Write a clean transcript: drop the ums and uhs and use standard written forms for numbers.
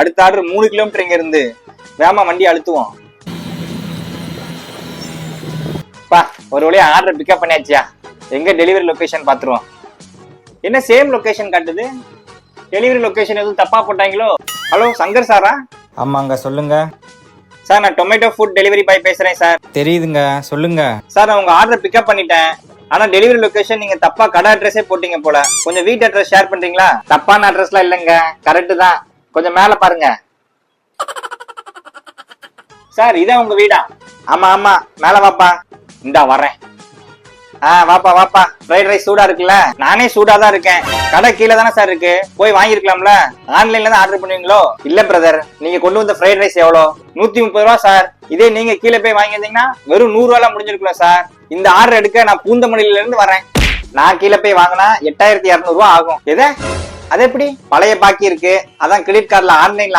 அடுத்த order 3 kilometre இங்க இருந்து. வேமா வண்டி அழுத்துவோம். பா ஒரு வழியா ஆர்டர் பிக்கப் பண்ணியாச்சியா. எங்க டெலிவரி லொகேஷன் பாத்துருவோம். என்ன சேம் லொகேஷன் காட்டுது? டெலிவரி லொகேஷன் எதுவும் தப்பா போட்டாங்களோ? ஹலோ சங்கர் சாரா? ஆமாங்க சொல்லுங்க. சார் நான் டொமேட்டோ ஃபுட் டெலிவரி பாய் பேசுறேன் சார். தெரியுதுங்க சொல்லுங்க. சார் நான் உங்க ஆர்டர் பிக்கப் பண்ணிட்டேன். ஆனா டெலிவரி லொகேஷன் நீங்க தப்பா கடை அட்ரஸே போட்டீங்க போல. கொஞ்சம் வீட்டு அட்ரஸ் ஷேர் பண்றீங்களா? தப்பான அட்ரஸ்லாம் இல்லைங்க, கரெக்ட் தான். கொஞ்சம் மேல பாருங்க. சார் இதான் உங்க வீடா? ஆமா ஆமா, மேல வாப்பா. இந்தா வரேன். வாப்பா வாப்பா. ஃப்ரைட் ரைஸ் சூடா இருக்குல்ல? நானே சூடா தான் இருக்கேன். கடை கீழே தானே சார் இருக்கு, போய் வாங்கிருக்கலாம்ல. ஆன்லைன்ல தான் ஆர்டர் பண்ணுவீங்களோ? இல்ல பிரதர், நீங்க கொண்டு வந்த ஃப்ரைட் ரைஸ் எவ்வளோ? 130 ரூபா சார். இதே நீங்க கீழே போய் வாங்கியிருந்தீங்கன்னா வெறும் 100 ரூபாய்ல முடிஞ்சிருக்கலாம் சார். இந்த ஆர்டர் எடுக்க நான் பூந்தமல்லியில இருந்து வரேன். நான் கீழே போய் வாங்கினா 8200 ரூபாய் ஆகும். எதை? அது எப்படி? பழைய பாக்கி இருக்கு, அதான் கிரெடிட் கார்டுல ஆன்லைன்ல